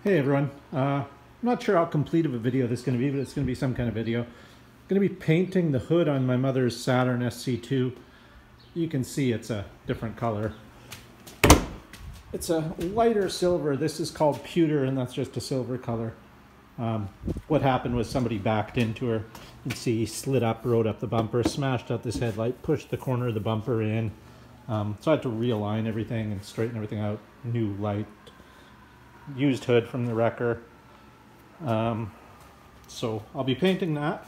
Hey everyone, I'm not sure how complete of a video this is going to be, but it's going to be some kind of video. I'm going to be painting the hood on my mother's Saturn SC2. You can see it's a different color. It's a lighter silver. This is called pewter, and that's just a silver color. What happened was somebody backed into her. You can see slid up, rode up the bumper, smashed out this headlight, pushed the corner of the bumper in. So I had to realign everything and straighten everything out. New light. Used hood from the wrecker. So I'll be painting that,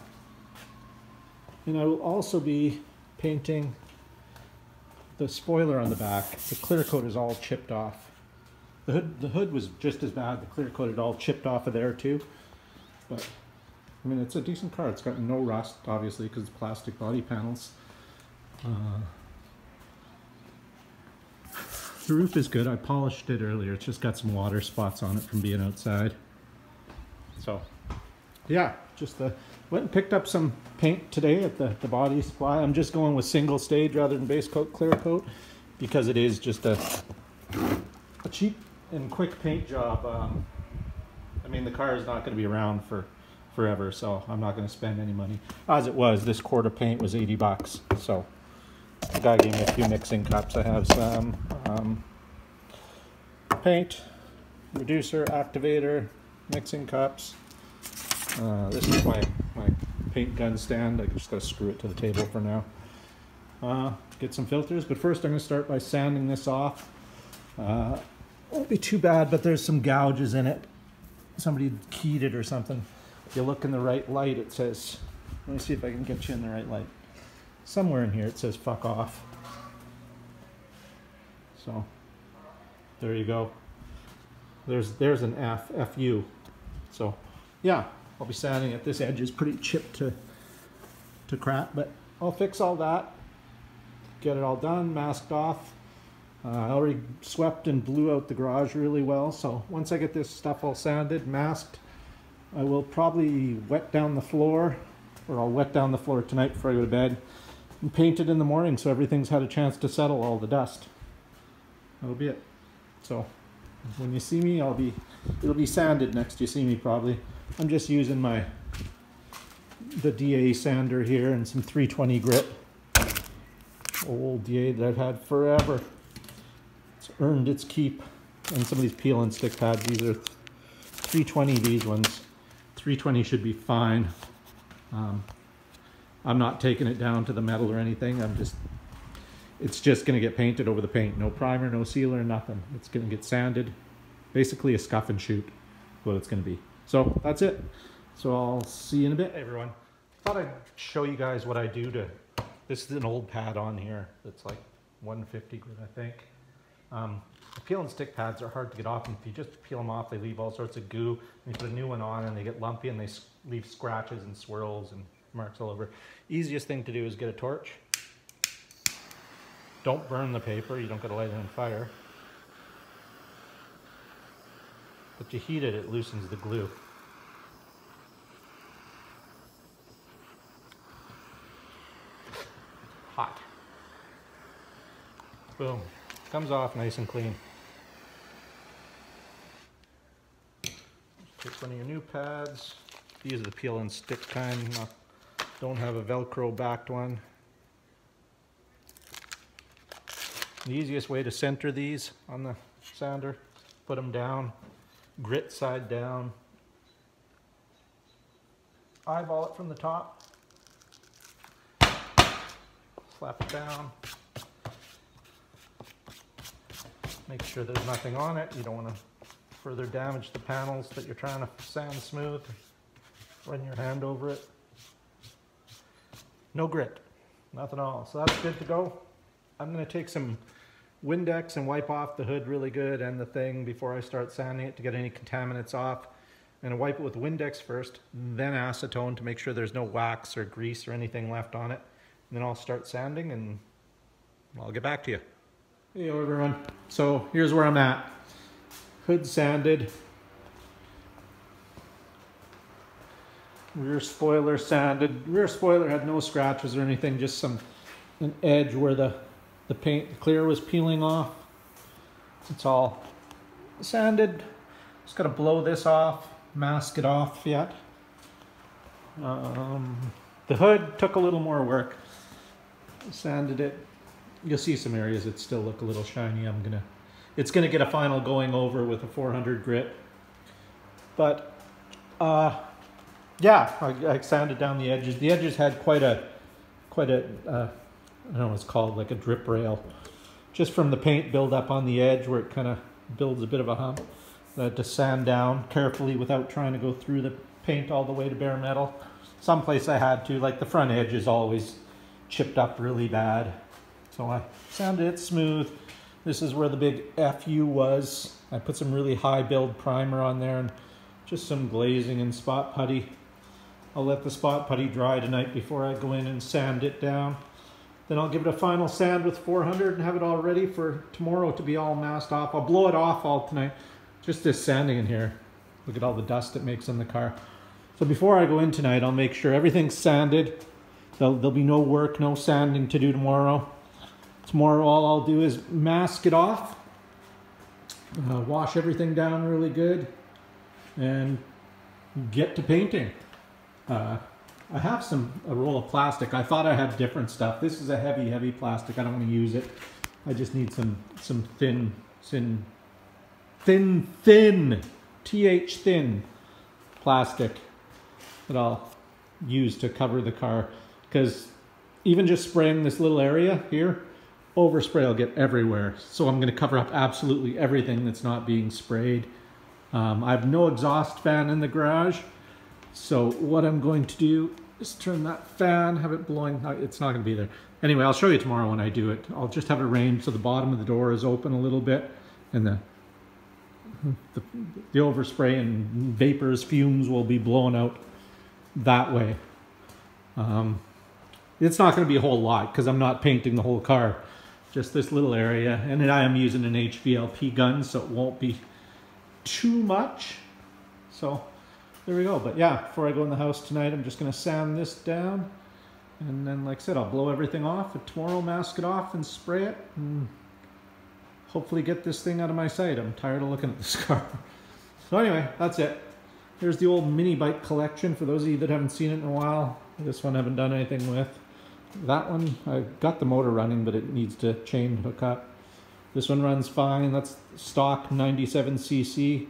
and I will also be painting the spoiler on the back. The clear coat is all chipped off. The hood was just as bad. The clear coat had all chipped off of there too, but I mean, it's a decent car. It's got no rust, obviously, because it's plastic body panels. The roof is good. I polished it earlier. It's just got some water spots on it from being outside. So, yeah, just went and picked up some paint today at the body supply. I'm just going with single stage rather than base coat, clear coat, because it is just a cheap and quick paint job. I mean, the car is not going to be around for forever, so I'm not going to spend any money. As it was, this quart of paint was 80 bucks, so the guy gave me a few mixing cups. I have some paint, reducer, activator, mixing cups. This is my paint gun stand. I just got to screw it to the table for now. Get some filters, but first I'm going to start by sanding this off. Won't be too bad, but there's some gouges in it. Somebody keyed it or something. If you look in the right light, it says, let me see if I can get you in the right light. Somewhere in here it says fuck off. So there you go. There's an FU. So yeah, I'll be sanding it. This edge is pretty chipped to crap, but I'll fix all that. Get it all done, masked off. I already swept and blew out the garage really well, so once I get this stuff all sanded, masked, I will probably wet down the floor, or I'll wet down the floor tonight before I go to bed, and paint it in the morning so everything's had a chance to settle all the dust. That'll be it. So when you see me, it'll be sanded next you see me probably. I'm just using the DA sander here and some 320 grit. Old DA that I've had forever. It's earned its keep. And some of these peel and stick pads, these are 320, these ones. 320 should be fine. I'm not taking it down to the metal or anything. It's just going to get painted over the paint. No primer, no sealer, nothing. It's going to get sanded. Basically a scuff and shoot is what it's going to be. So that's it. So I'll see you in a bit, everyone. Thought I'd show you guys what I do to... This is an old pad on here that's like 150 grit, I think. The peel and stick pads are hard to get off, and if you just peel them off, they leave all sorts of goo. And you put a new one on and they get lumpy and they leave scratches and swirls and marks all over. Easiest thing to do is get a torch. Don't burn the paper, you don't gotta light it on fire. But you heat it, it loosens the glue. Hot. Boom. Comes off nice and clean. Take one of your new pads. These are the peel and stick kind. Don't have a Velcro backed one. The easiest way to center these on the sander, put them down, grit side down, eyeball it from the top, slap it down, make sure there's nothing on it. You don't want to further damage the panels that you're trying to sand smooth. Run your hand over it. No grit, nothing at all. So that's good to go. I'm going to take some Windex and wipe off the hood really good and the thing before I start sanding it to get any contaminants off. I'm going to wipe it with Windex first, then acetone to make sure there's no wax or grease or anything left on it. And then I'll start sanding and I'll get back to you. Hey everyone, so here's where I'm at. Hood sanded. Rear spoiler sanded. Rear spoiler had no scratches or anything, just an edge where the paint, the clear was peeling off. It's all sanded. Just got to blow this off, mask it off yet. The hood took a little more work. Sanded it. You'll see some areas that still look a little shiny. It's gonna get a final going over with a 400 grit. But yeah, I sanded down the edges. The edges had quite a I don't know what it's called, like a drip rail, just from the paint build up on the edge where it kind of builds a bit of a hump. I had to sand down carefully without trying to go through the paint all the way to bare metal. Someplace I had to, like the front edge is always chipped up really bad. So I sanded it smooth. This is where the big FU was. I put some really high build primer on there and just some glazing and spot putty. I'll let the spot putty dry tonight before I go in and sand it down. Then I'll give it a final sand with 400 and have it all ready for tomorrow to be all masked off. I'll blow it off all tonight. Just this sanding in here. Look at all the dust it makes on the car. So before I go in tonight, I'll make sure everything's sanded. There'll be no work, no sanding to do tomorrow. Tomorrow all I'll do is mask it off, wash everything down really good, and get to painting. I have a roll of plastic. I thought I had different stuff. This is a heavy plastic. I don't want to use it. I just need some thin, TH thin plastic that I'll use to cover the car. Because even just spraying this little area here, overspray will get everywhere. So I'm going to cover up absolutely everything that's not being sprayed. I have no exhaust fan in the garage. So what I'm going to do is turn that fan, have it blowing. It's not going to be there. Anyway, I'll show you tomorrow when I do it. I'll just have it arranged so the bottom of the door is open a little bit, and the overspray and vapors, fumes will be blown out that way. It's not going to be a whole lot because I'm not painting the whole car, just this little area. And I am using an HVLP gun, so it won't be too much. So there we go. But yeah, before I go in the house tonight, I'm just going to sand this down. And then, like I said, I'll blow everything off. And tomorrow, mask it off and spray it. And hopefully get this thing out of my sight. I'm tired of looking at this car. So anyway, that's it. Here's the old mini bike collection for those of you that haven't seen it in a while. This one I haven't done anything with. That one, I got the motor running, but it needs to chain hook up. This one runs fine. That's stock 97cc.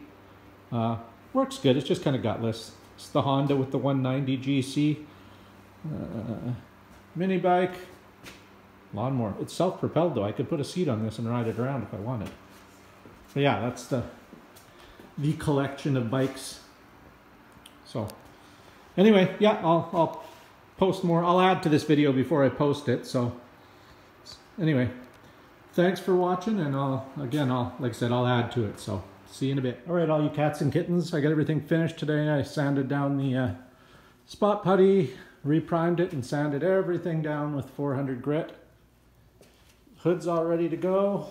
Works good. It's just kind of gutless. It's the Honda with the 190 GC. Mini bike. Lawnmower. It's self-propelled though. I could put a seat on this and ride it around if I wanted. But yeah, that's the collection of bikes. So anyway, yeah, I'll post more. I'll add to this video before I post it. So anyway, thanks for watching, and like I said, I'll add to it. So see you in a bit. All right, all you cats and kittens, I got everything finished today. I sanded down the spot putty, reprimed it, and sanded everything down with 400 grit. Hood's all ready to go.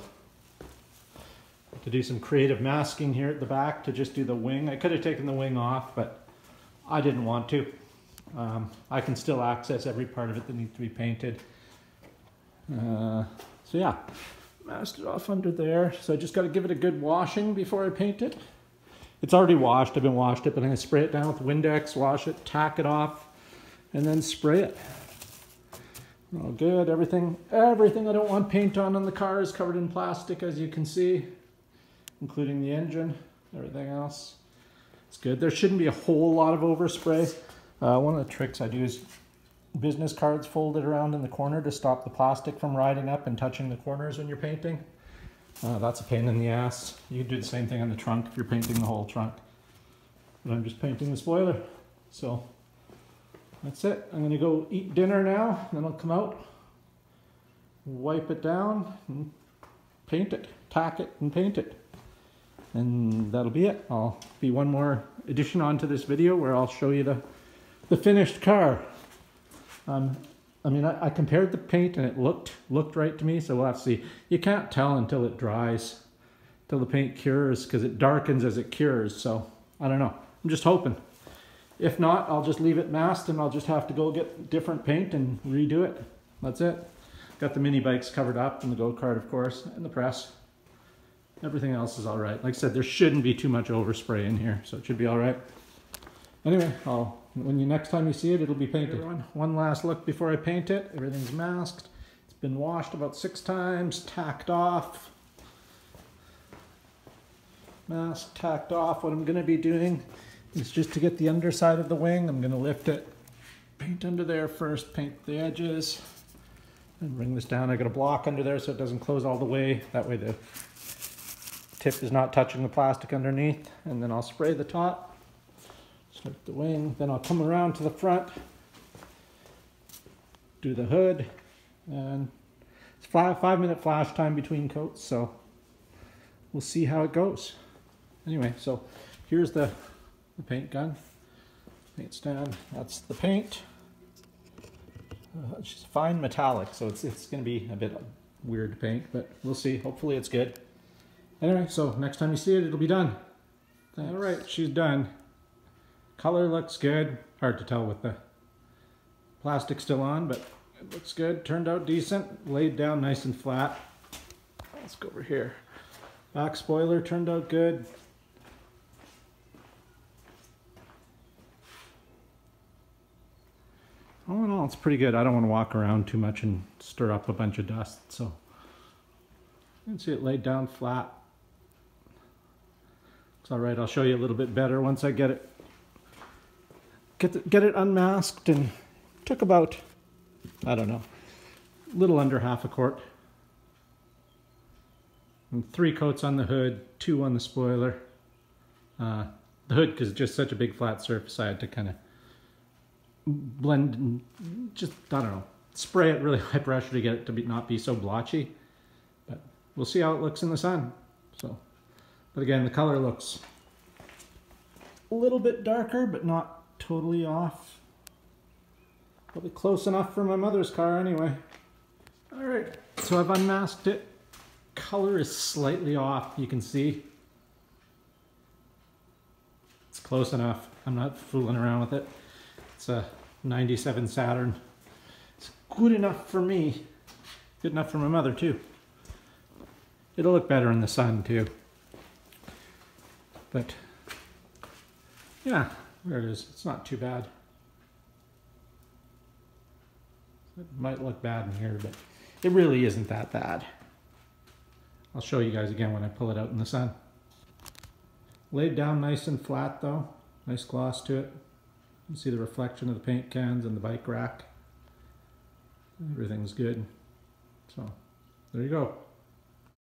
To do some creative masking here at the back to just do the wing. I could have taken the wing off, but I didn't want to. I can still access every part of it that needs to be painted. So yeah, masked it off under there. So I just got to give it a good washing before I paint it. It's already washed. I've been washed it, but I'm going to spray it down with Windex, wash it, tack it off, and then spray it. All good. Everything I don't want paint on the car is covered in plastic, as you can see, including the engine. Everything else, it's good. There shouldn't be a whole lot of overspray. One of the tricks I do is business cards folded around in the corner to stop the plastic from riding up and touching the corners when you're painting. That's a pain in the ass. You can do the same thing on the trunk if you're painting the whole trunk. But I'm just painting the spoiler. So that's it. I'm going to go eat dinner now, then I'll come out, wipe it down, and paint it, tack it, and paint it. And that'll be it. I'll be one more addition onto this video where I'll show you the finished car. I mean, I compared the paint and it looked right to me, so we'll have to see. You can't tell until it dries, until the paint cures, because it darkens as it cures. So I don't know. I'm just hoping. If not, I'll just leave it masked and I'll just have to go get different paint and redo it. That's it. Got the mini bikes covered up and the go-kart, of course, and the press. Everything else is all right. Like I said, there shouldn't be too much overspray in here, so it should be all right. Anyway, next time you see it, it'll be painted. Everyone, one last look before I paint it. Everything's masked. It's been washed about 6 times, tacked off. Mask tacked off. What I'm going to be doing is just to get the underside of the wing, I'm going to lift it, paint under there first, paint the edges, and bring this down. I got a block under there so it doesn't close all the way. That way the tip is not touching the plastic underneath. And then I'll spray the top, start the wing, then I'll come around to the front, do the hood, and it's 5-minute flash time between coats, so we'll see how it goes. Anyway, so here's the paint gun, paint stand. That's the paint. It's just fine metallic, so it's going to be a bit weird to paint, but we'll see. Hopefully it's good. Anyway, so next time you see it, it'll be done. All right, she's done. Color looks good. Hard to tell with the plastic still on, but it looks good. Turned out decent. Laid down nice and flat. Let's go over here. Back spoiler turned out good. All in all, it's pretty good. I don't want to walk around too much and stir up a bunch of dust, so you can see it laid down flat. It's all right. I'll show you a little bit better once I get it unmasked, and took about, I don't know, a little under half a quart. And 3 coats on the hood, 2 on the spoiler. The hood, because it's just such a big flat surface, I had to kind of blend and just, I don't know, spray it really high pressure to get it to not be so blotchy. But we'll see how it looks in the sun. So, but again, the color looks a little bit darker, but not totally off. Probably close enough for my mother's car anyway. All right, so I've unmasked it. Color is slightly off, you can see. It's close enough. I'm not fooling around with it. It's a 97 Saturn. It's good enough for me. Good enough for my mother too. It'll look better in the sun too. But yeah, there it is. It's not too bad. It might look bad in here, but it really isn't that bad. I'll show you guys again when I pull it out in the sun. Laid down nice and flat though. Nice gloss to it. You can see the reflection of the paint cans and the bike rack. Everything's good. So, there you go.